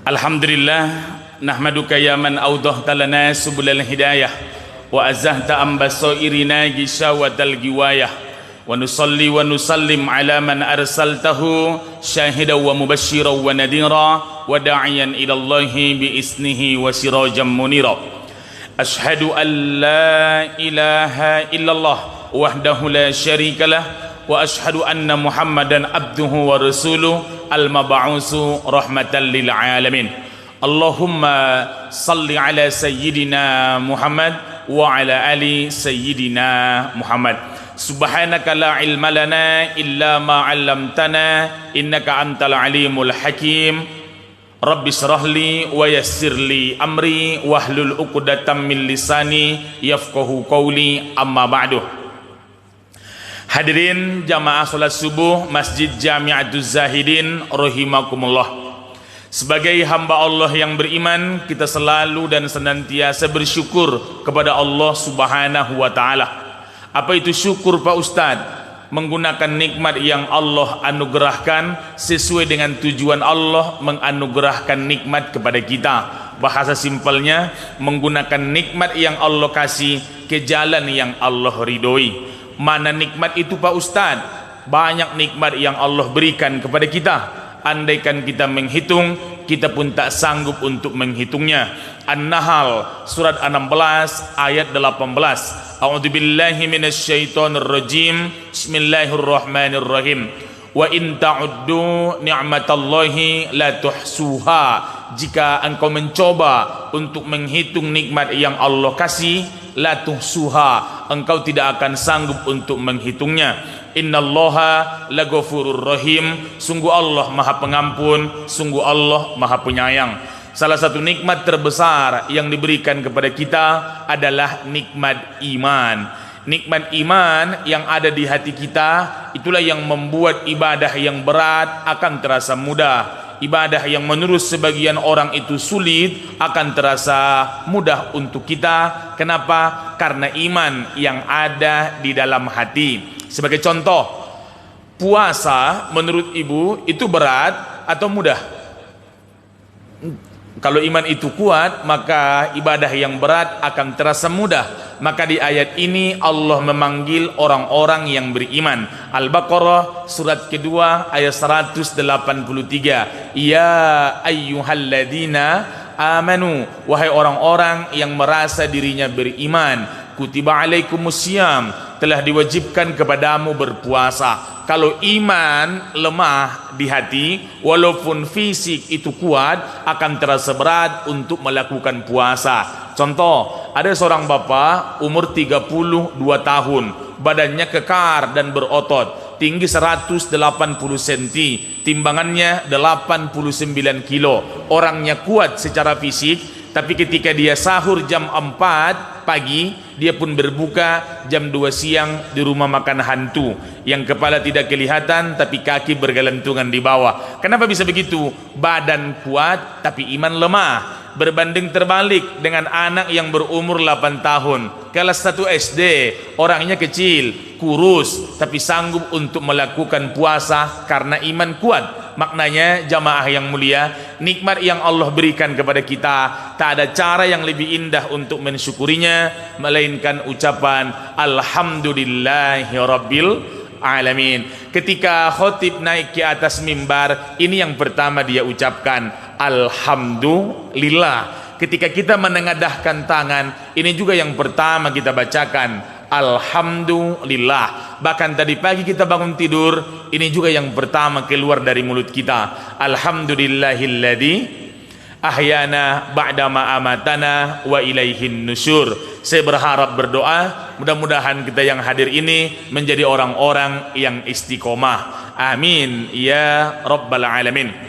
Alhamdulillah, nahmaduka ya man awdahta lana subulal hidayah wa azahta an basairina gishawatal giwayah wa nusalli wa nusallim ala man arsaltahu syahidan wa mubashiran wa nadira wa da'iyan ila Allahi bi isnihi wa sirajan munira. Ashhadu an la ilaha illallah wahdahu la syarikalah wa ashhadu anna Muhammadan abduhu wa rasuluh al-mab'usu rahmatan lil alamin. Allahumma salli ala sayyidina Muhammad wa ala ali sayyidina Muhammad. Subhanaka la ilma lana illa ma 'allamtana innaka antal alimul hakim. Rabbi shrah li wa yassir li amri wahlul 'uqdatam min lisani yafqahu qawli, amma ba'du. Hadirin jamaah salat subuh Masjid Jami'atuz Zahidin rahimakumullah. Sebagai hamba Allah yang beriman, kita selalu dan senantiasa bersyukur kepada Allah Subhanahu wa taala. Apa itu syukur Pak Ustadz? Menggunakan nikmat yang Allah anugerahkan sesuai dengan tujuan Allah menganugerahkan nikmat kepada kita. Bahasa simpelnya, menggunakan nikmat yang Allah kasih ke jalan yang Allah ridhoi. Mana nikmat itu Pak Ustadz? Banyak nikmat yang Allah berikan kepada kita. Andaikan kita menghitung, kita pun tak sanggup untuk menghitungnya. An-Nahl surat 16 ayat 18. A'udzubillahi minasyaitonir rajim. Bismillahirrahmanirrahim. Wa in ta'uddu ni'matallahi la tuhsuha. Jika engkau mencoba untuk menghitung nikmat yang Allah kasih, la tuhsuha, engkau tidak akan sanggup untuk menghitungnya. Innallaha laghafurur rahim. Sungguh Allah Maha Pengampun, sungguh Allah Maha Penyayang. Salah satu nikmat terbesar yang diberikan kepada kita adalah nikmat iman. Nikmat iman yang ada di hati kita, itulah yang membuat ibadah yang berat akan terasa mudah. Ibadah yang menurut sebagian orang itu sulit akan terasa mudah untuk kita. Kenapa? Karena iman yang ada di dalam hati. Sebagai contoh, puasa menurut ibu itu berat atau mudah? Kalau iman itu kuat, maka ibadah yang berat akan terasa mudah. Maka di ayat ini Allah memanggil orang-orang yang beriman. Al-Baqarah surat kedua ayat 183. Ya ayyuhalladzina amanu, wahai orang-orang yang merasa dirinya beriman, kutiba alaikumusiyam, telah diwajibkan kepadamu berpuasa. Kalau iman lemah di hati, walaupun fisik itu kuat, akan terasa berat untuk melakukan puasa. Contoh, ada seorang bapak umur 32 tahun, badannya kekar dan berotot, tinggi 180 cm, timbangannya 89 kilo. Orangnya kuat secara fisik, tapi ketika dia sahur jam 4 pagi, dia pun berbuka jam 2 siang di rumah makan hantu, yang kepala tidak kelihatan tapi kaki bergelantungan di bawah. Kenapa bisa begitu? Badan kuat tapi iman lemah. Berbanding terbalik dengan anak yang berumur 8 tahun, kelas 1 SD, orangnya kecil, kurus, tapi sanggup untuk melakukan puasa karena iman kuat. Maknanya jamaah yang mulia, nikmat yang Allah berikan kepada kita, tak ada cara yang lebih indah untuk mensyukurinya melainkan ucapan Alhamdulillahirabbil alamin. Ketika khotib naik ke atas mimbar, ini yang pertama dia ucapkan Alhamdulillah. Ketika kita menengadahkan tangan, ini juga yang pertama kita bacakan Alhamdulillah. Bahkan tadi pagi kita bangun tidur, ini juga yang pertama keluar dari mulut kita. Alhamdulillahilladzi ahyana ba'dama amatana wa ilaihin nusyur. Saya berharap berdoa, mudah-mudahan kita yang hadir ini menjadi orang-orang yang istiqomah. Amin ya rabbal alamin.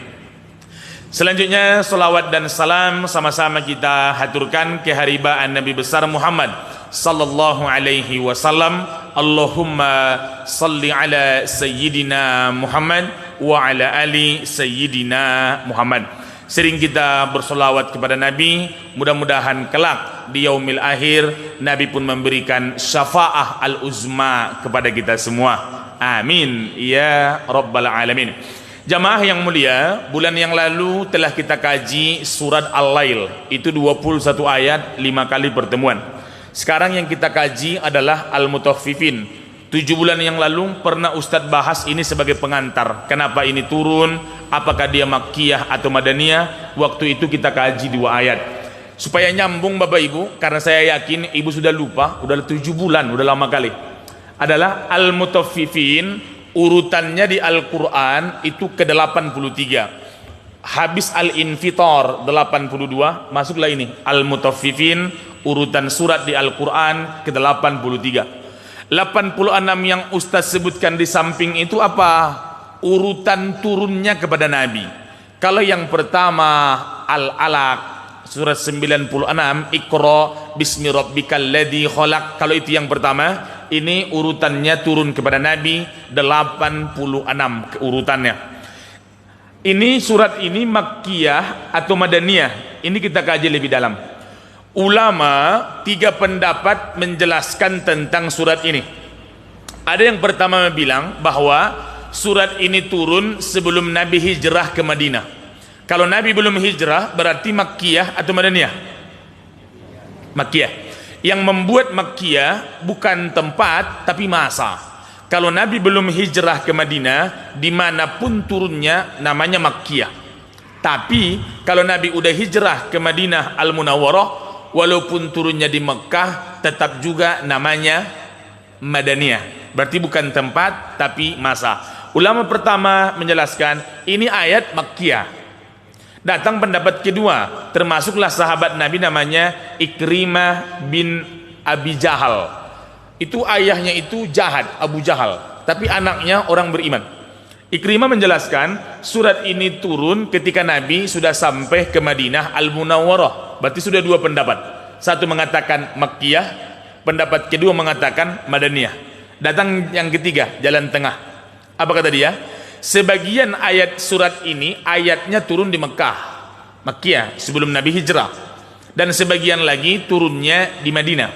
Selanjutnya salawat dan salam sama-sama kita haturkan keharibaan Nabi besar Muhammad sallallahu alaihi wasallam. Allahumma salli ala sayyidina Muhammad wa ala ali sayyidina Muhammad. Sering kita bersolawat kepada Nabi, mudah-mudahan kelak di yaumil akhir Nabi pun memberikan syafaah al-uzma kepada kita semua. Amin ya rabbal alamin. Jamaah yang mulia, bulan yang lalu telah kita kaji surat Al-Lail. Itu 21 ayat, 5 kali pertemuan. Sekarang yang kita kaji adalah Al-Mutaffifin. 7 bulan yang lalu pernah Ustadz bahas ini sebagai pengantar. Kenapa ini turun? Apakah dia Makkiyah atau Madaniyah? Waktu itu kita kaji 2 ayat. Supaya nyambung Bapak Ibu, karena saya yakin Ibu sudah lupa, udah 7 bulan, udah lama kali. Adalah Al-Mutaffifin, urutannya di Al-Quran itu ke 83. Habis Al-Infitar 82, masuklah ini Al-Mutaffifin, urutan surat di Al-Quran ke 83. 86 yang Ustaz sebutkan di samping itu apa? Urutan turunnya kepada Nabi. Kalau yang pertama Al-Alaq surat 96, Iqra bismi rabbikal ladzi khalaq. Kalau itu yang pertama, ini urutannya turun kepada Nabi 86 urutannya. Ini surat ini Makkiyah atau Madaniyah? Ini kita kaji lebih dalam. Ulama 3 pendapat menjelaskan tentang surat ini. Ada yang pertama bilang bahwa surat ini turun sebelum Nabi hijrah ke Madinah. Kalau Nabi belum hijrah berarti Makkiyah atau Madaniyah? Makkiyah. Yang membuat Makkiyah bukan tempat tapi masa. Kalau Nabi belum hijrah ke Madinah, dimanapun turunnya namanya Makkiyah. Tapi kalau Nabi udah hijrah ke Madinah Al-Munawwarah, walaupun turunnya di Mekah tetap juga namanya Madaniyah. Berarti bukan tempat tapi masa. Ulama pertama menjelaskan ini ayat Makkiyah. Datang pendapat kedua, termasuklah sahabat Nabi namanya Ikrimah bin Abi Jahal. Itu ayahnya itu jahat, Abu Jahal, tapi anaknya orang beriman. Ikrimah menjelaskan surat ini turun ketika Nabi sudah sampai ke Madinah Al-Munawwarah. Berarti sudah 2 pendapat. Satu mengatakan Makkiyah, pendapat kedua mengatakan Madaniyah. Datang yang ketiga, jalan tengah. Apa kata dia? Sebagian ayat surat ini ayatnya turun di Mekah, Makkiyah, sebelum Nabi hijrah. Dan sebagian lagi turunnya di Madinah.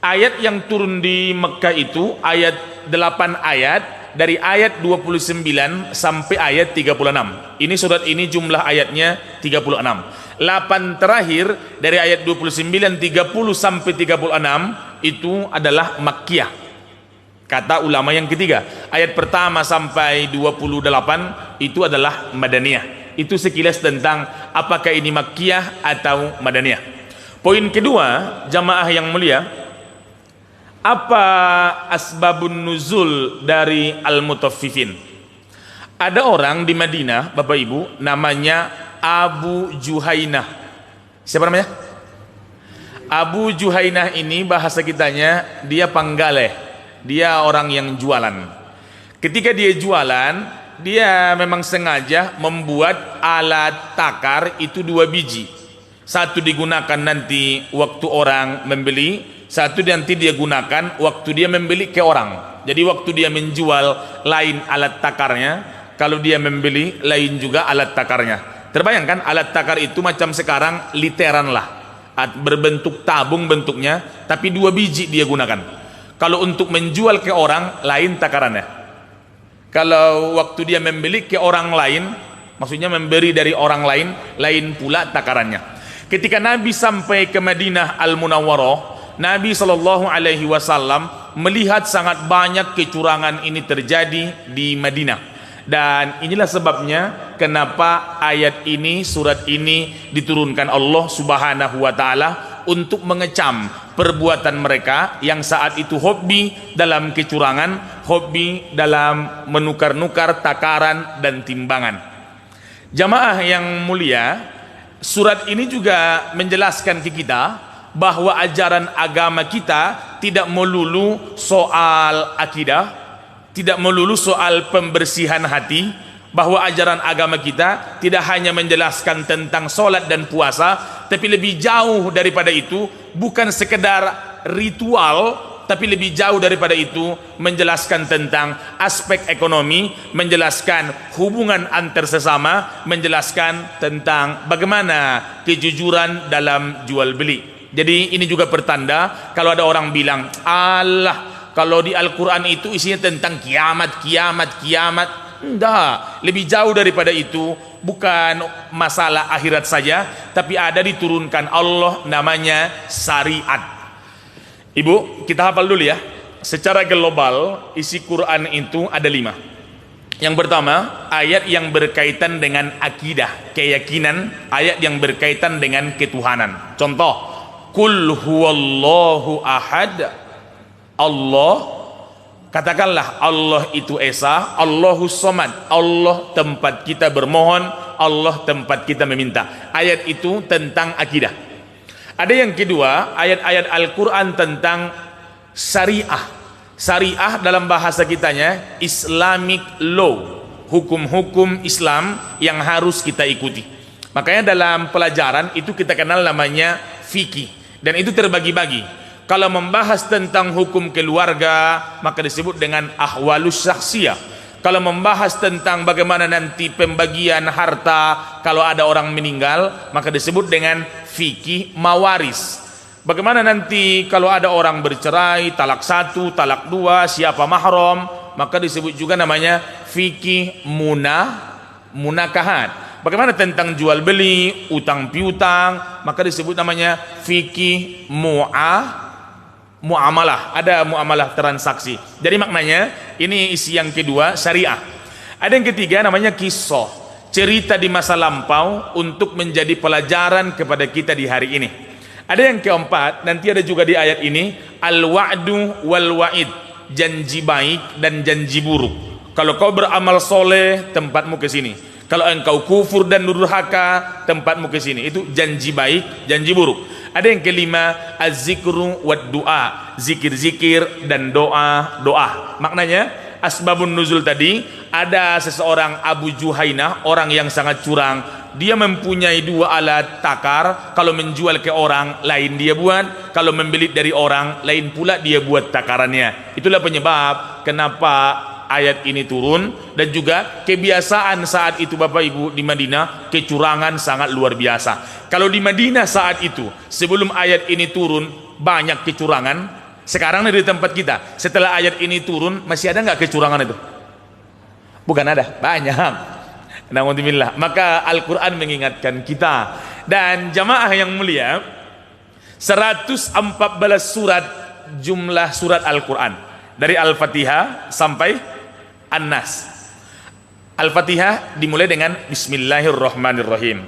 Ayat yang turun di Mekah itu ayat 8 ayat, dari ayat 29 sampai ayat 36. Ini surat ini jumlah ayatnya 36. 8 terakhir dari ayat 29, 30 sampai 36 itu adalah Makkiyah. Kata ulama yang ketiga, ayat pertama sampai 28 itu adalah Madaniyah. Itu sekilas tentang apakah ini Makkiyah atau Madaniyah. Poin kedua, jamaah yang mulia, apa asbabun nuzul dari Al-Mutaffifin? Ada orang di Madinah, Bapak Ibu, namanya Abu Juhainah. Siapa namanya? Abu Juhainah ini bahasa kitanya dia panggaleh. Dia orang yang jualan. Ketika dia jualan, dia memang sengaja membuat alat takar itu 2 biji. Satu digunakan nanti waktu orang membeli, satu nanti dia gunakan waktu dia membeli ke orang. Jadi waktu dia menjual lain alat takarnya, kalau dia membeli lain juga alat takarnya. Terbayangkan alat takar itu macam sekarang literan lah, berbentuk tabung bentuknya, tapi 2 biji dia gunakan. Kalau untuk menjual ke orang lain takarannya. Kalau waktu dia membeli ke orang lain, maksudnya memberi dari orang lain, lain pula takarannya. Ketika Nabi sampai ke Madinah Al-Munawwarah, Nabi SAW melihat sangat banyak kecurangan ini terjadi di Madinah. Dan inilah sebabnya kenapa ayat ini, surat ini diturunkan Allah Subhanahu wa Ta'ala untuk mengecam perbuatan mereka yang saat itu hobi dalam kecurangan, hobi dalam menukar-nukar takaran dan timbangan. Jamaah yang mulia, surat ini juga menjelaskan ke kita bahwa ajaran agama kita tidak melulu soal akidah, tidak melulu soal pembersihan hati, bahwa ajaran agama kita tidak hanya menjelaskan tentang solat dan puasa, tapi lebih jauh daripada itu, bukan sekedar ritual, tapi lebih jauh daripada itu, menjelaskan tentang aspek ekonomi, menjelaskan hubungan antar sesama, menjelaskan tentang bagaimana kejujuran dalam jual beli. Jadi ini juga pertanda kalau ada orang bilang, Allah, kalau di Al-Quran itu isinya tentang kiamat, kiamat, kiamat. Enggak, lebih jauh daripada itu. Bukan masalah akhirat saja, tapi ada diturunkan Allah namanya syariat. Ibu, kita hafal dulu ya. Secara global, isi Quran itu ada 5. Yang pertama, ayat yang berkaitan dengan akidah, keyakinan, ayat yang berkaitan dengan ketuhanan. Contoh, Qul huwallahu ahad. Allah, katakanlah Allah itu esa, Allahus somad. Allah tempat kita bermohon, Allah tempat kita meminta. Ayat itu tentang akidah. Ada yang kedua, ayat-ayat Al-Quran tentang syariah. Syariah dalam bahasa kitanya Islamic law, hukum-hukum Islam yang harus kita ikuti. Makanya dalam pelajaran itu kita kenal namanya fikih, dan itu terbagi-bagi. Kalau membahas tentang hukum keluarga maka disebut dengan ahwalus syakhsiyah. Kalau membahas tentang bagaimana nanti pembagian harta kalau ada orang meninggal maka disebut dengan fikih mawaris. Bagaimana nanti kalau ada orang bercerai, talak 1, talak 2, siapa mahram, maka disebut juga namanya fikih munakahat. Bagaimana tentang jual beli, utang piutang, maka disebut namanya fikih muamalah. Ada muamalah transaksi. Jadi maknanya ini isi yang kedua, syariah. Ada yang ketiga namanya kisah, cerita di masa lampau untuk menjadi pelajaran kepada kita di hari ini. Ada yang keempat, nanti ada juga di ayat ini, al-wa'du wal-wa'id, janji baik dan janji buruk. Kalau kau beramal soleh, tempatmu ke sini. Kalau engkau kufur dan durhaka, tempatmu ke sini. Itu janji baik, janji buruk. Ada yang kelima, az-zikru wad-du'a, zikir-zikir dan doa-doa. Maknanya, asbabun nuzul tadi, ada seseorang Abu Juhainah, orang yang sangat curang. Dia mempunyai 2 alat takar. Kalau menjual ke orang lain dia buat, kalau membeli dari orang lain pula dia buat takarannya. Itulah penyebab kenapa ayat ini turun. Dan juga kebiasaan saat itu Bapak Ibu di Madinah, kecurangan sangat luar biasa. Kalau di Madinah saat itu sebelum ayat ini turun banyak kecurangan. Sekarang di tempat kita setelah ayat ini turun masih ada nggak kecurangan itu? Bukan ada, banyak. Alhamdulillah. Maka Al-Quran mengingatkan kita. Dan jamaah yang mulia, 114 surat jumlah surat Al-Quran, dari Al-Fatihah sampai An-Nas. Al-Fatihah dimulai dengan Bismillahirrahmanirrahim.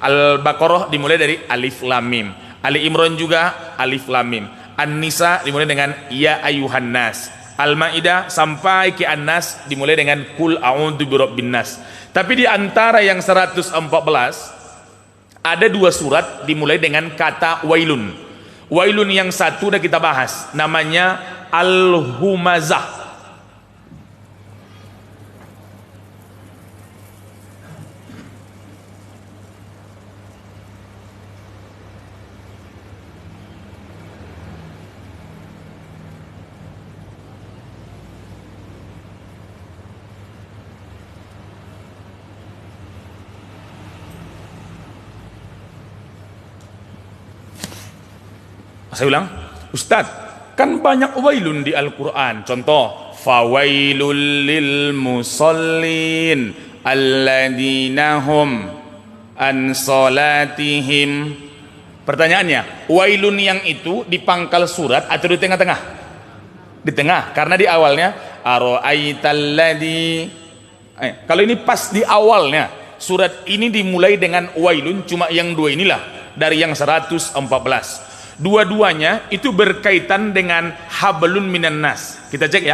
Al-Baqarah dimulai dari Alif Lam Mim. Ali Imran juga Alif Lam Mim. An-Nisa dimulai dengan Ya Ayuhan Nas. Al-Maidah sampai ke An-Nas dimulai dengan Qul a'udzu birabbin nas. Tapi di antara yang 114 ada 2 surat dimulai dengan kata wailun. Wailun yang satu sudah kita bahas, namanya Al-Humazah. Saya ulang, Ustadz, kan banyak wailun di Al-Quran. Contoh, fawailul lil musallin alladina hum an salatihim. Pertanyaannya, wailun yang itu di pangkal surat atau di tengah-tengah? Di tengah, karena di awalnya ara'aital ladzi. Kalau ini pas di awalnya, surat ini dimulai dengan wailun, cuma yang 2 inilah dari yang 114. Dua-duanya itu berkaitan dengan hablun minan nas. Kita cek ya.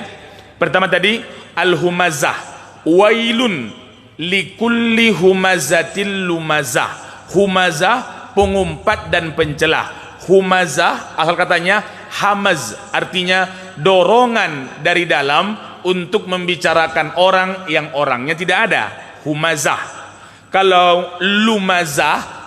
Pertama tadi al-humazah, wailun likulli humazatil lumazah. Humazah pengumpat dan pencelah. Humazah asal katanya hamaz, artinya dorongan dari dalam untuk membicarakan orang yang orangnya tidak ada. Humazah. Kalau lumazah,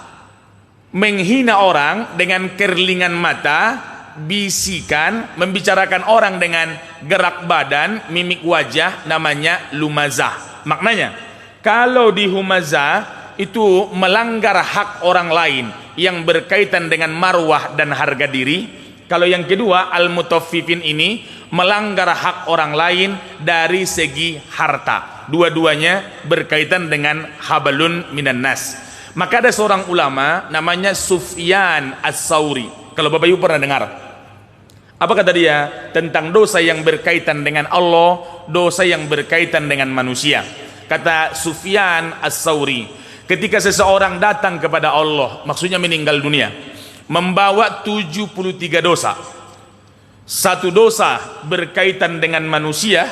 menghina orang dengan kerlingan mata, bisikan, membicarakan orang dengan gerak badan, mimik wajah, namanya lumazah. Maknanya, kalau di humazah itu melanggar hak orang lain yang berkaitan dengan marwah dan harga diri. Kalau yang kedua al-mutaffifin ini melanggar hak orang lain dari segi harta. Dua-duanya berkaitan dengan hablun minan nas. Maka ada seorang ulama namanya Sufyan As-Tsauri. Kalau Bapak Ibu pernah dengar, apa kata dia tentang dosa yang berkaitan dengan Allah, dosa yang berkaitan dengan manusia? Kata Sufyan As-Tsauri, ketika seseorang datang kepada Allah, maksudnya meninggal dunia, membawa 73 dosa. Satu dosa berkaitan dengan manusia,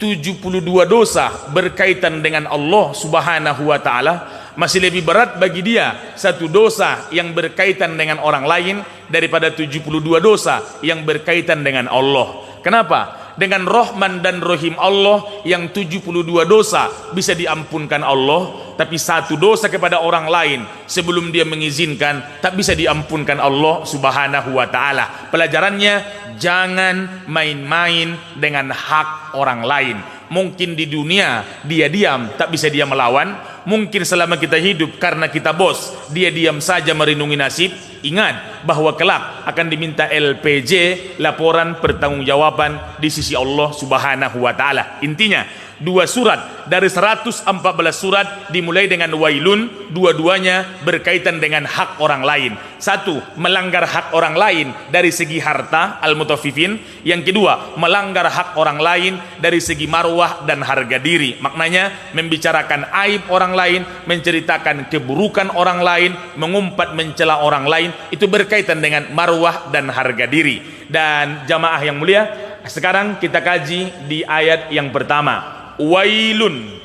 72 dosa berkaitan dengan Allah Subhanahu wa taala. Masih lebih berat bagi dia satu dosa yang berkaitan dengan orang lain daripada 72 dosa yang berkaitan dengan Allah. Kenapa? Dengan Rahman dan Rahim Allah yang 72 dosa bisa diampunkan Allah, tapi satu dosa kepada orang lain sebelum dia mengizinkan tak bisa diampunkan Allah Subhanahu wa taala. Pelajarannya, jangan main-main dengan hak orang lain. Mungkin di dunia dia diam, tak bisa dia melawan. Mungkin selama kita hidup karena kita bos, dia diam saja merindungi nasib. Ingat bahwa kelak akan diminta LPJ, laporan pertanggungjawaban di sisi Allah Subhanahu wa taala. Intinya, dua surat dari 114 surat dimulai dengan wailun, dua-duanya berkaitan dengan hak orang lain. Satu, melanggar hak orang lain dari segi harta, al-mutaffifin. Yang kedua, melanggar hak orang lain dari segi marwah dan harga diri. Maknanya membicarakan aib orang lain, menceritakan keburukan orang lain, mengumpat mencela orang lain, itu berkaitan dengan marwah dan harga diri. Dan jamaah yang mulia, sekarang kita kaji di ayat yang pertama. Wailun.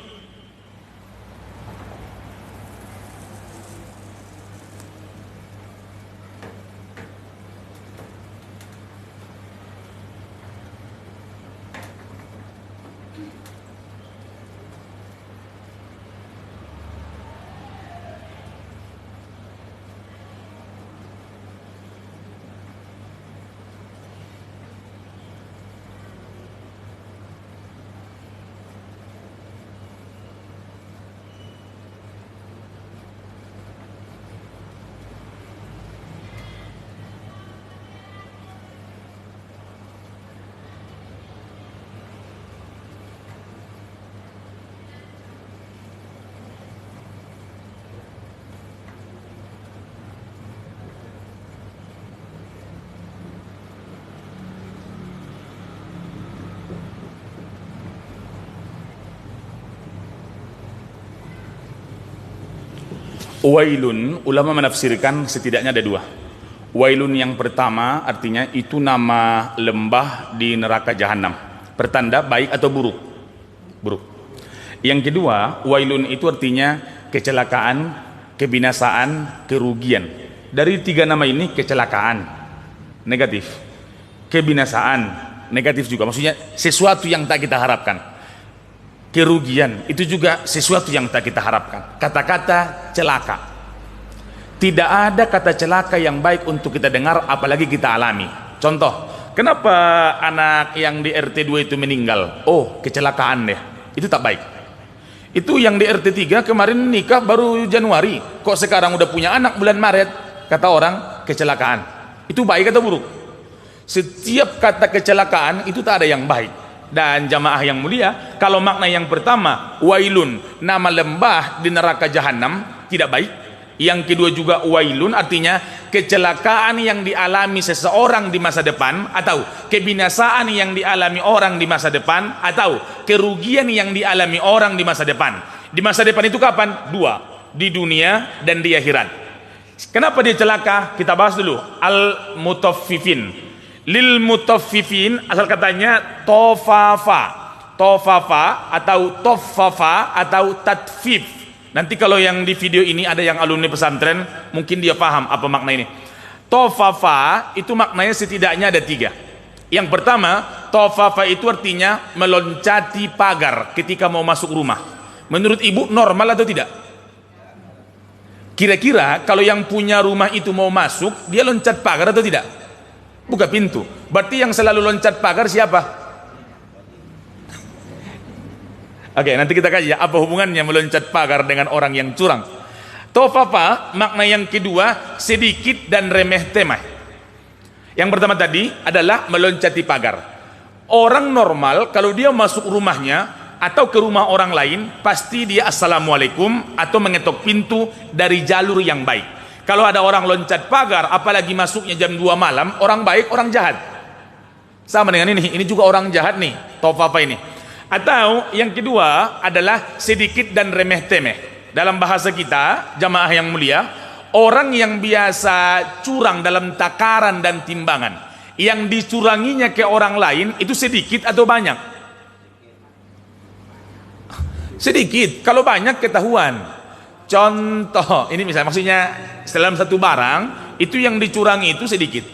Wailun, ulama menafsirkan setidaknya ada dua. Wailun yang pertama artinya itu nama lembah di neraka jahanam, pertanda baik atau buruk. Buruk. Yang kedua, wailun itu artinya kecelakaan, kebinasaan, kerugian. Dari tiga nama ini, kecelakaan negatif, kebinasaan negatif juga, maksudnya sesuatu yang tak kita harapkan. Kerugian itu juga sesuatu yang tak kita harapkan. Kata-kata celaka, tidak ada kata celaka yang baik untuk kita dengar, apalagi kita alami. Contoh, kenapa anak yang di RT 2 itu meninggal? Oh, kecelakaan deh. Itu tak baik. Itu yang di RT 3 kemarin nikah baru Januari, kok sekarang udah punya anak bulan Maret? Kata orang, kecelakaan. Itu baik atau buruk? Setiap kata kecelakaan itu tak ada yang baik. Dan jamaah yang mulia, kalau makna yang pertama, wailun, nama lembah di neraka jahanam, tidak baik. Yang kedua juga wailun artinya kecelakaan yang dialami seseorang di masa depan, atau kebinasaan yang dialami orang di masa depan, atau kerugian yang dialami orang di masa depan. Di masa depan itu kapan? Dua, di dunia dan di akhirat. Kenapa dia celaka? Kita bahas dulu. Al-mutaffifin. Lil mutaffifin asal katanya tofafa, tofafa atau toffafa atau tatfif. Nanti kalau yang di video ini ada yang alumni pesantren, mungkin dia paham apa makna ini. Tofafa itu maknanya setidaknya ada tiga. Yang pertama, tofafa itu artinya meloncati pagar ketika mau masuk rumah. Menurut ibu normal atau tidak? Kira-kira kalau yang punya rumah itu mau masuk, dia loncat pagar atau tidak? Buka pintu. Berarti yang selalu loncat pagar siapa? Oke, nanti kita kaji ya, apa hubungannya meloncat pagar dengan orang yang curang. Tofafa makna yang kedua sedikit dan remeh temeh. Yang pertama tadi adalah meloncati pagar. Orang normal kalau dia masuk rumahnya atau ke rumah orang lain, pasti dia assalamualaikum atau mengetok pintu dari jalur yang baik. Kalau ada orang loncat pagar, apalagi masuknya jam 2 malam, orang baik, orang jahat. Sama dengan ini juga orang jahat nih, tofafa ini. Atau yang kedua adalah sedikit dan remeh temeh. Dalam bahasa kita, jamaah yang mulia, orang yang biasa curang dalam takaran dan timbangan, yang dicuranginya ke orang lain itu sedikit atau banyak? Sedikit. Kalau banyak ketahuan. Contoh, ini misalnya maksudnya dalam satu barang itu yang dicurangi itu sedikit.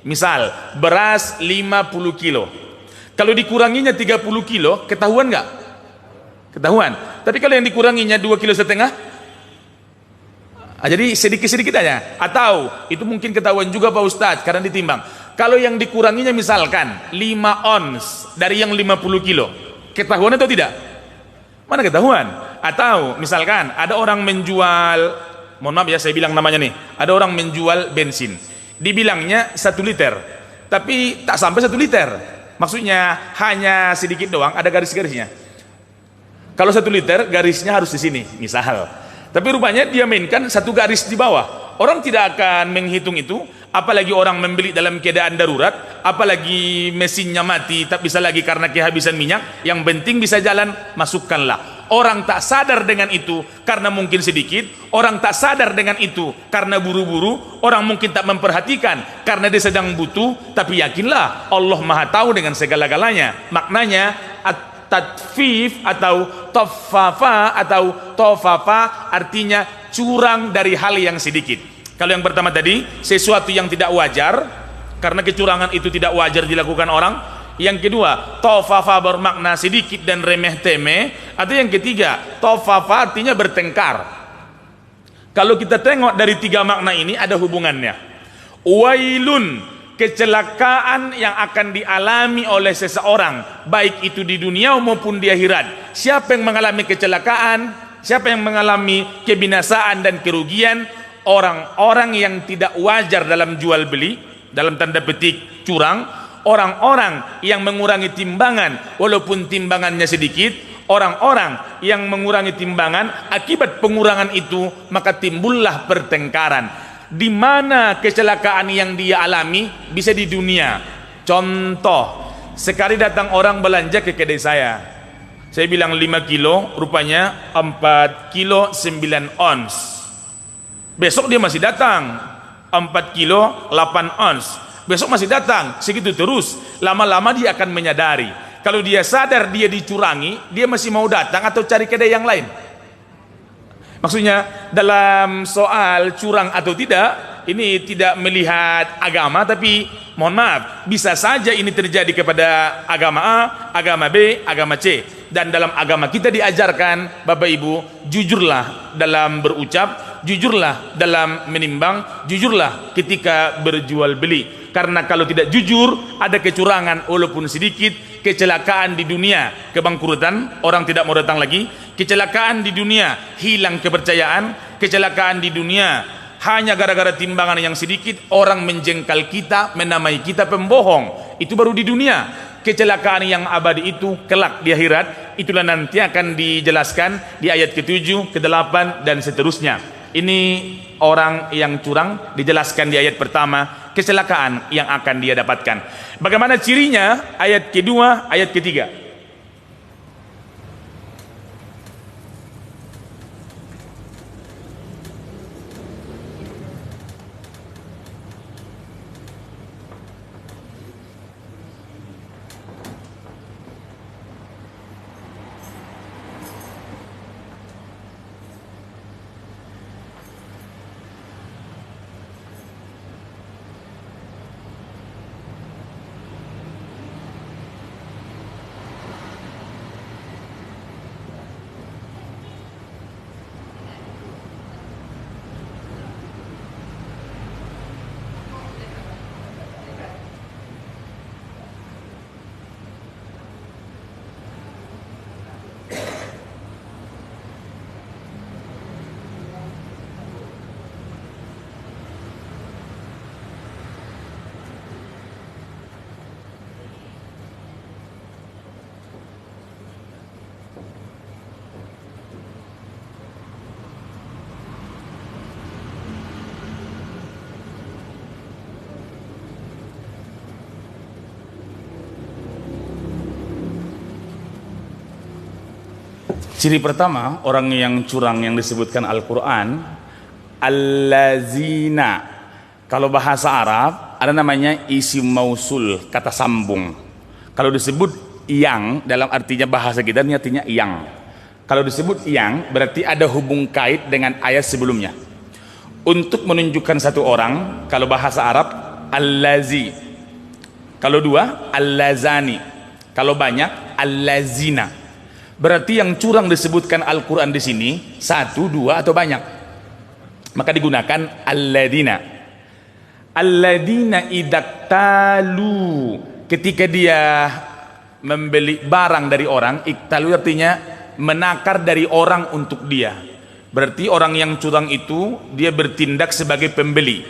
Misal beras 50 kilo. Kalau dikuranginya 30 kilo, ketahuan nggak? Ketahuan. Tapi kalau yang dikuranginya 2,5 kilo, jadi sedikit-sedikit aja. Atau itu mungkin ketahuan juga Pak Ustadz karena ditimbang. Kalau yang dikuranginya misalkan 5 ons dari yang 50 kilo, ketahuan atau tidak? Mana ketahuan? Atau misalkan ada orang menjual, mohon maaf ya saya bilang namanya nih, ada orang menjual bensin, dibilangnya 1 liter, tapi tak sampai 1 liter. Maksudnya hanya sedikit doang, ada garis-garisnya. Kalau 1 liter garisnya harus di sini, misal. Tapi rupanya dia mainkan 1 garis di bawah. Orang tidak akan menghitung itu, apalagi orang membeli dalam keadaan darurat, apalagi mesinnya mati, tak bisa lagi karena kehabisan minyak, yang penting bisa jalan, masukkanlah. Orang tak sadar dengan itu karena mungkin sedikit, orang tak sadar dengan itu karena buru-buru, orang mungkin tak memperhatikan karena dia sedang butuh, tapi yakinlah Allah Maha tahu dengan segala-galanya. Maknanya at-tadfif atau tofafa atau tofafa artinya curang dari hal yang sedikit. Kalau yang pertama tadi sesuatu yang tidak wajar, karena kecurangan itu tidak wajar dilakukan orang. Yang kedua, tofafa bermakna sedikit dan remeh temeh. Atau yang ketiga, tofafa artinya bertengkar. Kalau kita tengok dari 3 makna ini ada hubungannya. Wailun, kecelakaan yang akan dialami oleh seseorang, baik itu di dunia maupun di akhirat. Siapa yang mengalami kecelakaan, siapa yang mengalami kebinasaan dan kerugian? Orang-orang yang tidak wajar dalam jual beli, dalam tanda petik curang, orang-orang yang mengurangi timbangan walaupun timbangannya sedikit, orang-orang yang mengurangi timbangan, akibat pengurangan itu maka timbullah pertengkaran. Di mana kecelakaan yang dia alami bisa di dunia. Contoh, sekali datang orang belanja ke kedai saya bilang 5 kilo, rupanya 4 kilo 9 ons. Besok dia masih datang 4 kilo 8 ons. Besok masih datang, segitu terus. Lama-lama dia akan menyadari. Kalau dia sadar dia dicurangi, dia masih mau datang atau cari kedai yang lain. Maksudnya dalam soal curang atau tidak, ini tidak melihat agama, tapi mohon maaf, bisa saja ini terjadi kepada agama A, agama B, agama C. Dan dalam agama kita diajarkan, Bapak Ibu, jujurlah dalam berucap, jujurlah dalam menimbang, jujurlah ketika berjual beli. Karena kalau tidak jujur, ada kecurangan walaupun sedikit, kecelakaan di dunia, kebangkrutan, orang tidak mau datang lagi, kecelakaan di dunia, hilang kepercayaan, kecelakaan di dunia, hanya gara-gara timbangan yang sedikit, orang menjengkal kita, menamai kita pembohong. Itu baru di dunia. Kecelakaan yang abadi itu kelak di akhirat, itulah nanti akan dijelaskan di ayat ke-7, ke-8 dan seterusnya. Ini orang yang curang dijelaskan di ayat pertama, kecelakaan yang akan dia dapatkan. Bagaimana cirinya? Ayat kedua, ayat ketiga. Ciri pertama orang yang curang yang disebutkan Al-Quran, allazina. Kalau bahasa Arab ada namanya isim mausul, kata sambung. Kalau disebut yang dalam artinya bahasa kita ini artinya yang. Kalau disebut yang berarti ada hubung kait dengan ayat sebelumnya. Untuk menunjukkan satu orang, kalau bahasa Arab allazi. Kalau dua allazani. Kalau banyak allazina. Berarti yang curang disebutkan Al-Quran di sini satu, dua atau banyak, maka digunakan alladina. Alladina idaktalu, ketika dia membeli barang dari orang, iktalu artinya menakar dari orang untuk dia. Berarti orang yang curang itu dia bertindak sebagai pembeli.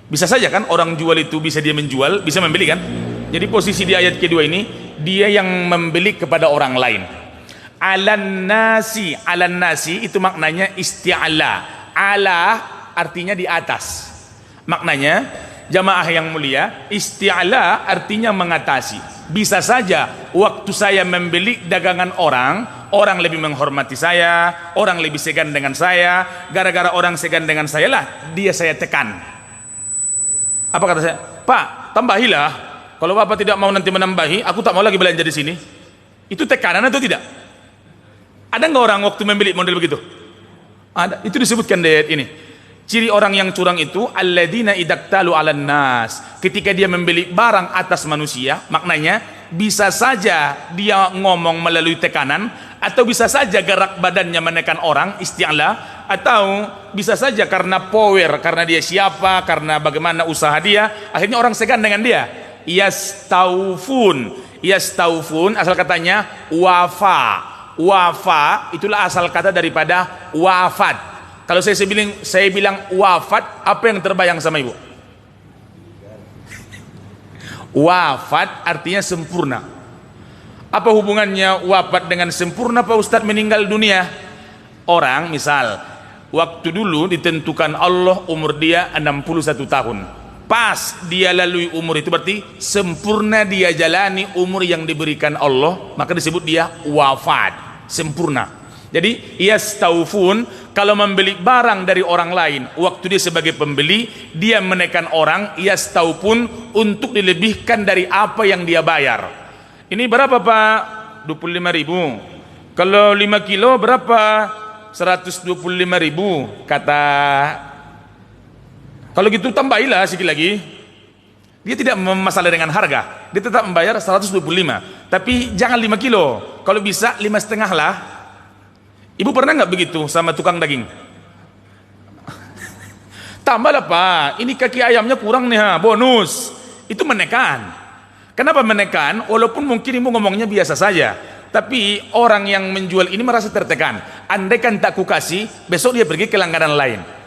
Bisa saja kan orang jual itu bisa dia menjual, bisa membeli kan? Jadi posisi di ayat kedua ini dia yang membeli kepada orang lain. Alan nasi itu maknanya isti'ala. Ala artinya di atas. Maknanya jamaah yang mulia, isti'ala artinya mengatasi. Bisa saja waktu saya membeli dagangan orang, orang lebih menghormati saya, orang lebih segan dengan saya. Gara-gara orang segan dengan saya lah dia saya tekan. Apa kata saya? Pak, tambahilah. Kalau Bapak tidak mau nanti menambahi, aku tak mau lagi belanja di sini. Itu tekanan atau tidak? Ada nggak orang waktu membeli model begitu? Ada. Itu disebutkan di ayat ini. Ciri orang yang curang itu alladzina idaktalu 'alan nas. Ketika dia membeli barang atas manusia, maknanya bisa saja dia ngomong melalui tekanan, atau bisa saja gerak badannya menekan orang, isti'la, atau bisa saja karena power, karena dia siapa, karena bagaimana usaha dia, akhirnya orang segan dengan dia. Yastaufun asal katanya wafa. Wafa itulah asal kata daripada wafat. Kalau saya bilang wafat, apa yang terbayang sama ibu? Wafat artinya sempurna. Apa hubungannya wafat dengan sempurna Pak Ustadz meninggal dunia? Orang misal waktu dulu ditentukan Allah umur dia 61 tahun. Pas dia lalui umur itu berarti sempurna dia jalani umur yang diberikan Allah, maka disebut dia wafat. Sempurna. Jadi yastaufun, kalau membeli barang dari orang lain, waktu dia sebagai pembeli dia menekan orang, yastaufun, untuk dilebihkan dari apa yang dia bayar. Ini berapa Pak? 25.000. Kalau 5 kilo berapa? 125.000 kata. Kalau gitu tambahilah sedikit lagi. Dia tidak memasalah dengan harga, dia tetap membayar 125, tapi jangan 5 kilo. Kalau bisa 5,5 lah. Ibu pernah nggak begitu sama tukang daging? Tambahlah Pak, ini kaki ayamnya kurang nih, bonus. Itu menekan. Kenapa menekan? Walaupun mungkin ibu ngomongnya biasa saja, tapi orang yang menjual ini merasa tertekan. Andaikan tak kukasih, besok dia pergi ke langganan lain.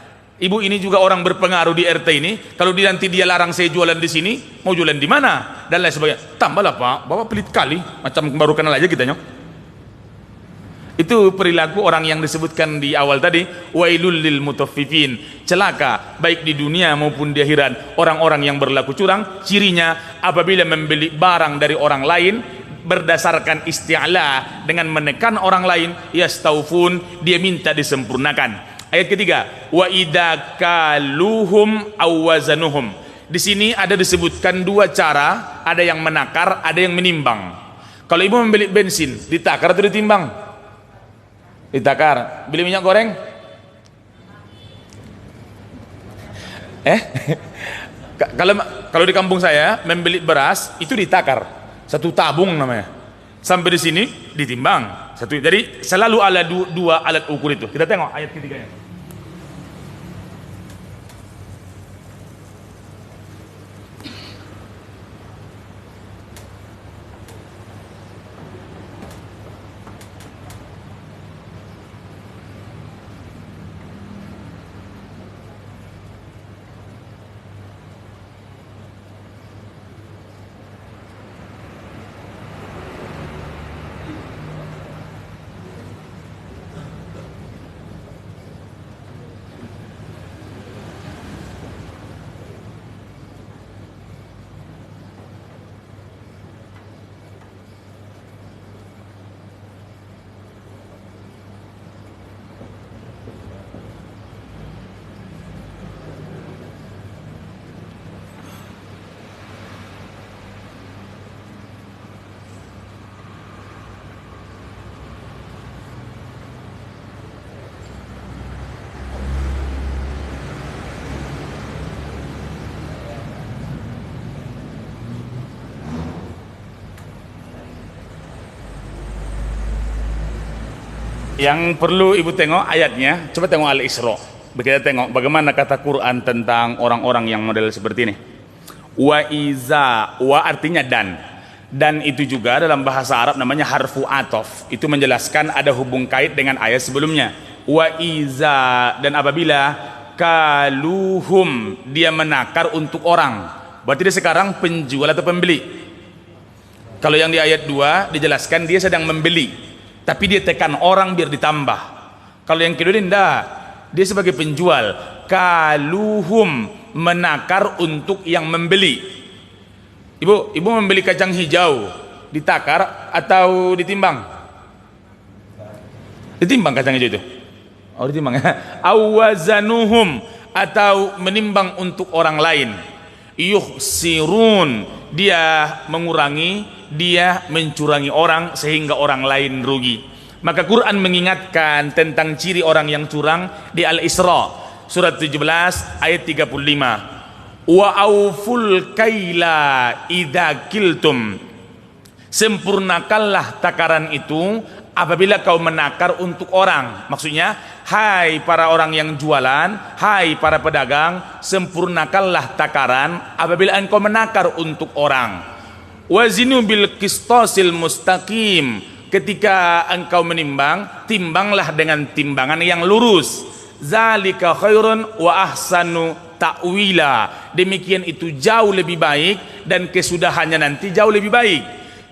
Ibu ini juga orang berpengaruh di RT ini. Kalau nanti dia larang saya jualan di sini, mau jualan di mana? Dan lain sebagainya. Tambahlah Pak, Bapak pelit kali. Macam baru kenal aja kita nyok. Itu perilaku orang yang disebutkan di awal tadi. Wailul lil mutaffifin. Celaka baik di dunia maupun di akhirat orang-orang yang berlaku curang. Cirinya apabila membeli barang dari orang lain berdasarkan isti'la dengan menekan orang lain, yastaufun, dia minta disempurnakan. Ayat ketiga, wa idza kaluhum aw wazanuhum. Di sini ada disebutkan dua cara, ada yang menakar, ada yang menimbang. Kalau ibu membeli bensin, ditakar atau ditimbang? Ditakar. Beli minyak goreng? Kalau di kampung saya membeli beras itu ditakar. Satu tabung namanya. Sampai di sini ditimbang. Satu. Jadi selalu ada dua alat ukur itu. Kita tengok ayat ketiganya. Yang perlu ibu tengok ayatnya, coba tengok Al-Isra. Kita tengok bagaimana kata Quran tentang orang-orang yang model seperti ini. Wa iza, wa artinya dan itu juga dalam bahasa Arab namanya harfu atof. Itu menjelaskan ada hubung kait dengan ayat sebelumnya. Wa iza, dan apabila kaluhum, dia menakar untuk orang, berarti dia sekarang penjual atau pembeli. Kalau yang di ayat 2 dijelaskan dia sedang membeli, tapi dia tekan orang biar ditambah. Kalau yang kedua tidak, dia sebagai penjual. Kaluhum, menakar untuk yang membeli. Ibu membeli kacang hijau, ditakar atau ditimbang? Ditimbang kacang hijau itu. Oh, ditimbang ya. Awazanuhum, atau menimbang untuk orang lain. Yukhsirun, dia mengurangi, dia mencurangi orang sehingga orang lain rugi. Maka Quran mengingatkan tentang ciri orang yang curang di Al-Isra surat 17 ayat 35. Wa auful kaila idza kiltum, sempurnakanlah takaran itu apabila kau menakar untuk orang. Maksudnya, hai para orang yang jualan, hai para pedagang, sempurnakanlah takaran apabila engkau menakar untuk orang. Wazinu bil qistasil mustaqim, ketika engkau menimbang, timbanglah dengan timbangan yang lurus. Zalika khairun wa ahsanu ta'wila, demikian itu jauh lebih baik dan kesudahannya nanti jauh lebih baik.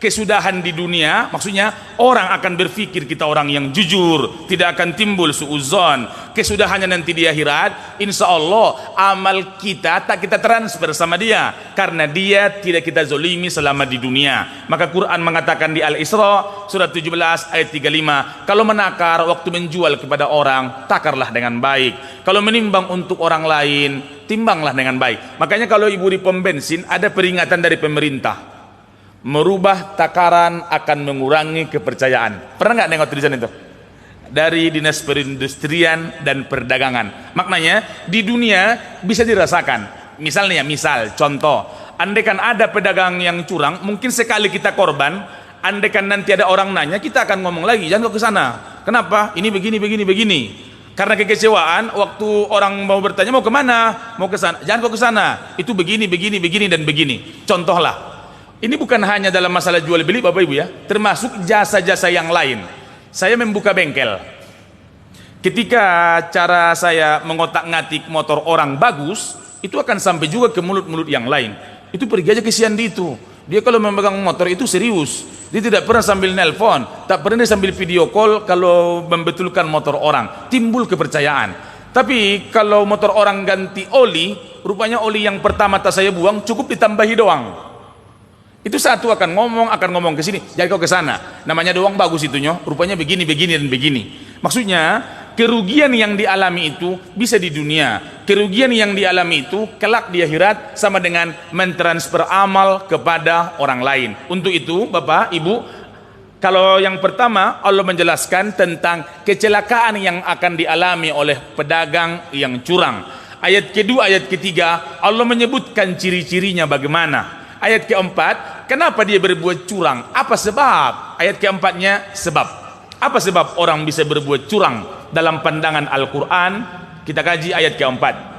Kesudahan di dunia maksudnya orang akan berpikir kita orang yang jujur, tidak akan timbul suudzon. Kesudahannya nanti di akhirat, insya Allah amal kita tak kita transfer sama dia, karena dia tidak kita zolimi selama di dunia. Maka Quran mengatakan di Al-Isra surat 17 ayat 35, kalau menakar waktu menjual kepada orang, takarlah dengan baik. Kalau menimbang untuk orang lain, timbanglah dengan baik. Makanya kalau ibu di pom bensin ada peringatan dari pemerintah, merubah takaran akan mengurangi kepercayaan. Pernah nggak nengok tulisan itu? Dari Dinas Perindustrian dan Perdagangan. Maknanya di dunia bisa dirasakan. Misalnya, contoh, andaikan ada pedagang yang curang, mungkin sekali kita korban, andaikan nanti ada orang nanya, kita akan ngomong lagi, jangan kau ke sana. Kenapa? Ini begini. Karena kekecewaan, waktu orang mau bertanya mau kemana, mau ke sana, jangan kau ke sana. Itu begini dan begini. Contohlah. Ini bukan hanya dalam masalah jual beli Bapak Ibu ya, termasuk jasa-jasa yang lain. Saya membuka bengkel. Ketika cara saya mengotak-ngatik motor orang bagus, itu akan sampai juga ke mulut-mulut yang lain. Itu pergi aja ke Siandi itu. Dia kalau memegang motor itu serius. Dia tidak pernah sambil nelpon, tak pernah sambil video call kalau membetulkan motor orang. Timbul kepercayaan. Tapi kalau motor orang ganti oli, rupanya oli yang pertama tak saya buang cukup ditambahi doang. Itu satu akan ngomong ke sini, jangan kau ke sana. Namanya doang bagus itunya, rupanya begini dan begini. Maksudnya kerugian yang dialami itu bisa di dunia, kerugian yang dialami itu kelak di akhirat sama dengan mentransfer amal kepada orang lain. Untuk itu Bapak Ibu, kalau yang pertama Allah menjelaskan tentang kecelakaan yang akan dialami oleh pedagang yang curang. Ayat kedua, ayat ketiga Allah menyebutkan ciri-cirinya bagaimana. Ayat keempat, kenapa dia berbuat curang? Apa sebab? Ayat keempatnya, sebab. Apa sebab orang bisa berbuat curang dalam pandangan Al-Quran? Kita kaji ayat keempat.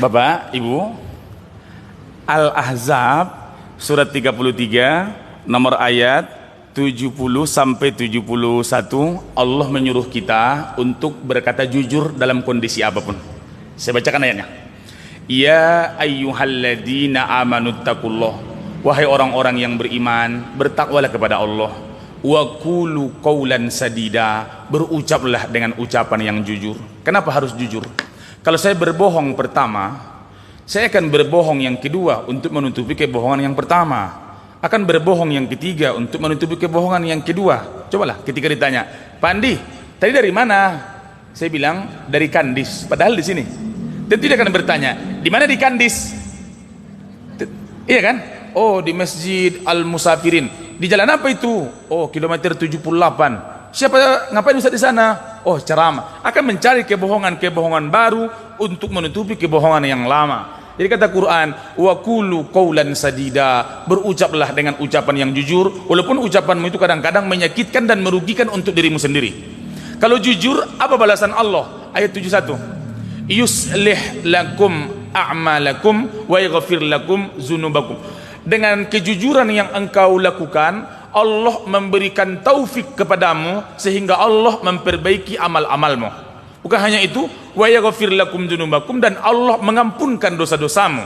Bapak, Ibu, Al-Ahzab surat 33 nomor ayat 70 sampai 71, Allah menyuruh kita untuk berkata jujur dalam kondisi apapun. Saya bacakan ayatnya. Ya ayyuhalladzina amanuttaqullah, wahai orang-orang yang beriman, bertakwalah kepada Allah. Wa qulu qawlan sadida, berucaplah dengan ucapan yang jujur. Kenapa harus jujur? Kalau saya berbohong pertama, saya akan berbohong yang kedua untuk menutupi kebohongan yang pertama, akan berbohong yang ketiga untuk menutupi kebohongan yang kedua. Cobalah ketika ditanya, Pak Andi, tadi dari mana? Saya bilang dari Kandis, padahal di sini. Tentu dia akan bertanya, di mana di Kandis? Iya kan? Oh, di Masjid Al-Musafirin. Di jalan apa itu? Oh, kilometer 78. Siapa ngapain Ustaz di sana? Oh, ceramah. Akan mencari kebohongan-kebohongan baru untuk menutupi kebohongan yang lama. Jadi kata Quran, wa qulu qawlan sadida, berucaplah dengan ucapan yang jujur, walaupun ucapanmu itu kadang-kadang menyakitkan dan merugikan untuk dirimu sendiri. Kalau jujur, apa balasan Allah? Ayat 71. Yuslih lakum a'malakum wa yaghfir lakum dzunubakum. Dengan kejujuran yang engkau lakukan, Allah memberikan taufik kepadamu sehingga Allah memperbaiki amal-amalmu. Bukan hanya itu, wa yaghfir lakum dzunubakum, dan Allah mengampunkan dosa-dosamu.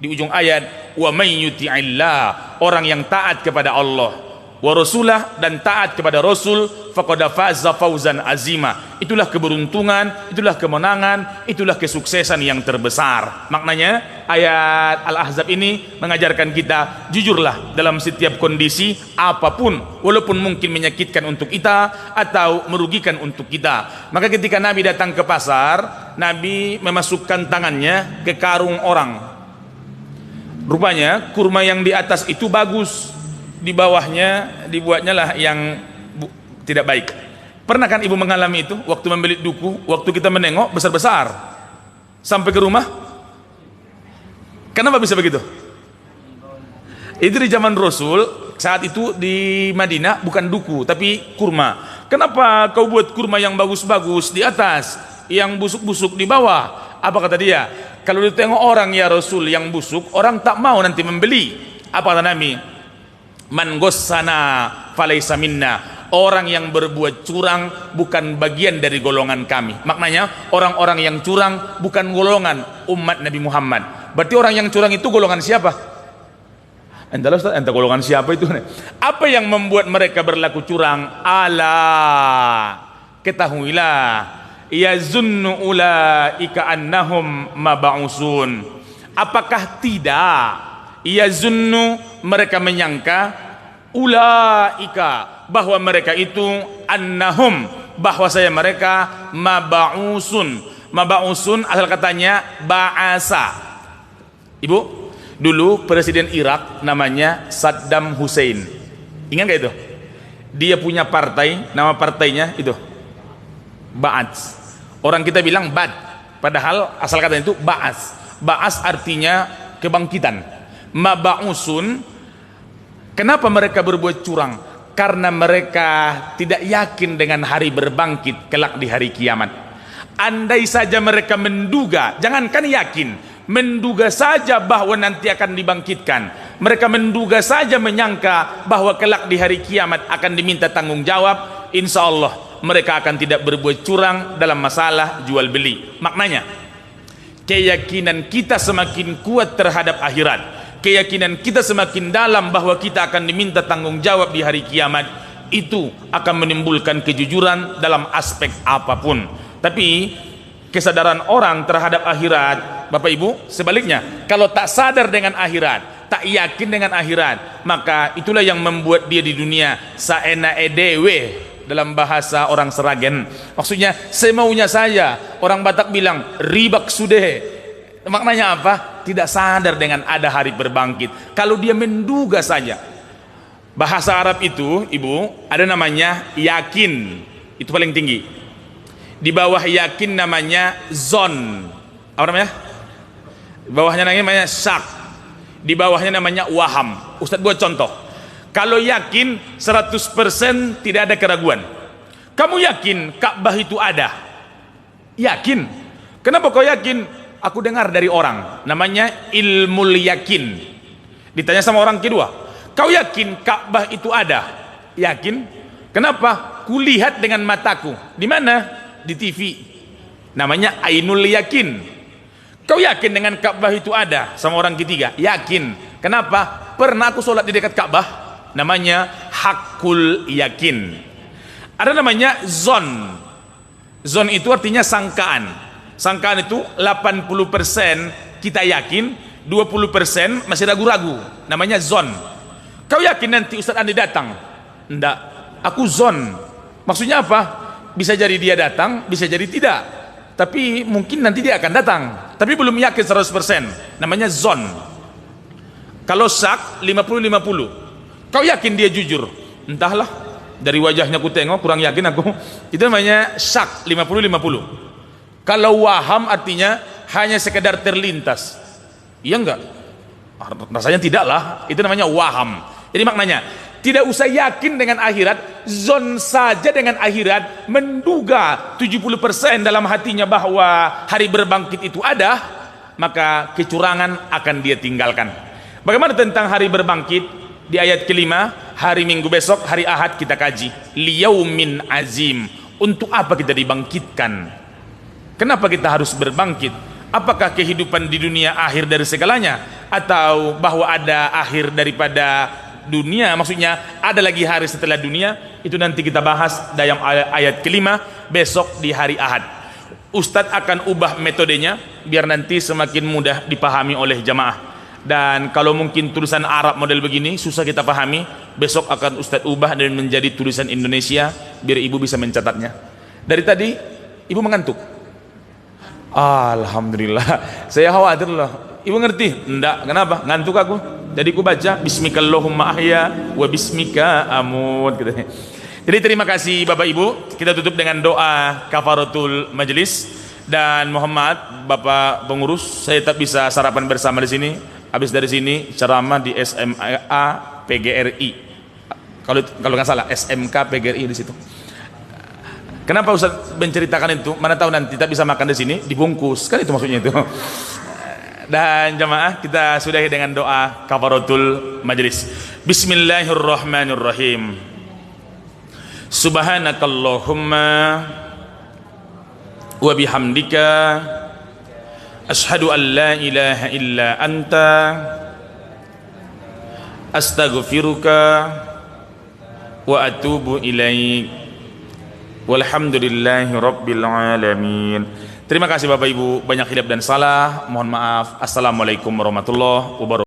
Di ujung ayat, wa may yuti'illah, orang yang taat kepada Allah wa rasulah, dan taat kepada Rasul, faqad faza fawzan azima. Itulah keberuntungan, itulah kemenangan, itulah kesuksesan yang terbesar. Maknanya ayat Al-Ahzab ini mengajarkan kita jujurlah dalam setiap kondisi apapun, walaupun mungkin menyakitkan untuk kita atau merugikan untuk kita. Maka ketika Nabi datang ke pasar, Nabi memasukkan tangannya ke karung orang. Rupanya kurma yang di atas itu bagus, di bawahnya dibuatnya lah yang tidak baik. Pernah kan ibu mengalami itu waktu membeli duku, waktu kita menengok besar-besar sampai ke rumah? Kenapa bisa begitu? Itu di zaman Rasul, saat itu di Madinah bukan duku tapi kurma. Kenapa kau buat kurma yang bagus-bagus di atas, yang busuk-busuk di bawah? Apa kata dia? Kalau ditengok orang ya Rasul yang busuk, orang tak mau nanti membeli. Apa kata Nabi? Man gossana falaysa minna, orang yang berbuat curang bukan bagian dari golongan kami. Maknanya orang-orang yang curang bukan golongan umat Nabi Muhammad. Berarti orang yang curang itu golongan siapa? Entahlah Ustaz, entah golongan siapa itu. Apa yang membuat mereka berlaku curang? Ala, ketahuilah, yazunnu ulaika annahum mab'usun. Apakah tidak yazunnu, mereka menyangka, ulaika, bahwa mereka itu, annahum, bahwa saya mereka, mab'usun. Mab'usun asal katanya ba'asa. Ibu, dulu presiden Irak namanya Saddam Hussein. Ingat gak itu? Dia punya partai, nama partainya itu Ba'ats. Orang kita bilang Bad, padahal asal katanya itu Ba'as. Ba'as artinya kebangkitan. Mab'usun, kenapa mereka berbuat curang? Karena mereka tidak yakin dengan hari berbangkit kelak di hari kiamat. Andai saja mereka menduga, jangankan yakin, menduga saja bahwa nanti akan dibangkitkan, mereka menduga saja, menyangka bahwa kelak di hari kiamat akan diminta tanggung jawab, insya Allah mereka akan tidak berbuat curang dalam masalah jual beli. Maknanya keyakinan kita semakin kuat terhadap akhirat, keyakinan kita semakin dalam bahwa kita akan diminta tanggung jawab di hari kiamat, itu akan menimbulkan kejujuran dalam aspek apapun. Tapi kesadaran orang terhadap akhirat, Bapak Ibu, sebaliknya, kalau tak sadar dengan akhirat, tak yakin dengan akhirat, maka itulah yang membuat dia di dunia saena edewe, dalam bahasa orang Seragen, maksudnya semaunya saja. Orang Batak bilang ribak sude. Maknanya apa? Tidak sadar dengan ada hari berbangkit. Kalau dia menduga saja. Bahasa Arab itu, Ibu, ada namanya yakin. Itu paling tinggi. Di bawah yakin namanya zon. Apa namanya? Di bawahnya namanya syak. Di bawahnya namanya waham. Ustadz buat contoh. Kalau yakin 100% tidak ada keraguan. Kamu yakin Ka'bah itu ada? Yakin. Kenapa kau yakin? aku dengar dari orang, namanya ilmul yakin. Ditanya sama orang kedua, kau yakin Ka'bah itu ada? Yakin. Kenapa? Kulihat dengan mataku. Di mana? Di TV. Namanya ainul yakin. Kau yakin dengan Ka'bah itu ada? Sama orang ketiga, yakin. Kenapa? Pernah aku sholat di dekat Ka'bah. Namanya hakul yakin. Ada namanya zon. Zon itu artinya sangkaan. Sangkaan itu 80% kita yakin, 20% masih ragu-ragu. Namanya zon. Kau yakin nanti Ustaz Andi datang? Enggak, aku zon. Maksudnya apa? Bisa jadi dia datang, bisa jadi tidak. Tapi mungkin nanti dia akan datang. Tapi belum yakin 100%. Namanya zon. Kalau syak 50-50. Kau yakin dia jujur? Entahlah, dari wajahnya aku tengok kurang yakin aku. Itu namanya syak 50-50. Kalau waham artinya hanya sekedar terlintas. Iya enggak? Rasanya tidaklah. Itu namanya waham. Jadi maknanya tidak usah yakin dengan akhirat, zon saja dengan akhirat, menduga 70% dalam hatinya bahwa hari berbangkit itu ada, maka kecurangan akan dia tinggalkan. Bagaimana tentang hari berbangkit? Di ayat kelima, hari Minggu besok, hari Ahad kita kaji. Liyaumin azim. Untuk apa kita dibangkitkan? Kenapa kita harus berbangkit? Apakah kehidupan di dunia akhir dari segalanya? Atau bahwa ada akhir daripada dunia? Maksudnya ada lagi hari setelah dunia? Itu nanti kita bahas dalam ayat kelima besok di hari Ahad. Ustadz akan ubah metodenya biar nanti semakin mudah dipahami oleh jamaah. Dan kalau mungkin tulisan Arab model begini susah kita pahami, besok akan Ustadz ubah dan menjadi tulisan Indonesia biar ibu bisa mencatatnya. Dari tadi ibu mengantuk. Alhamdulillah. Saya khawatir loh. Ibu ngerti? Enggak. Kenapa? Ngantuk aku. Jadi aku baca Bismikallahumma ahya wa bismika amut gitu. Jadi terima kasih Bapak Ibu. Kita tutup dengan doa kafaratul majlis. Dan Muhammad, Bapak pengurus, saya tak bisa sarapan bersama di sini. Habis dari sini ceramah di SMA PGRI. Kalau nggak salah SMK PGRI di situ. Kenapa Ustaz menceritakan itu? Mana tahu nanti kita bisa makan di sini dibungkus. Kan itu maksudnya itu. Dan jamaah kita sudahi dengan doa kafaratul majlis. Bismillahirrahmanirrahim. Subhanakallahumma wa bihamdika asyhadu an la ilaha illa anta astaghfiruka wa atubu ilaik. Walhamdulillahi rabbil alamin. Terima kasih Bapak Ibu, banyak hilaf dan salah, mohon maaf. Assalamualaikum warahmatullahi wabarakatuh.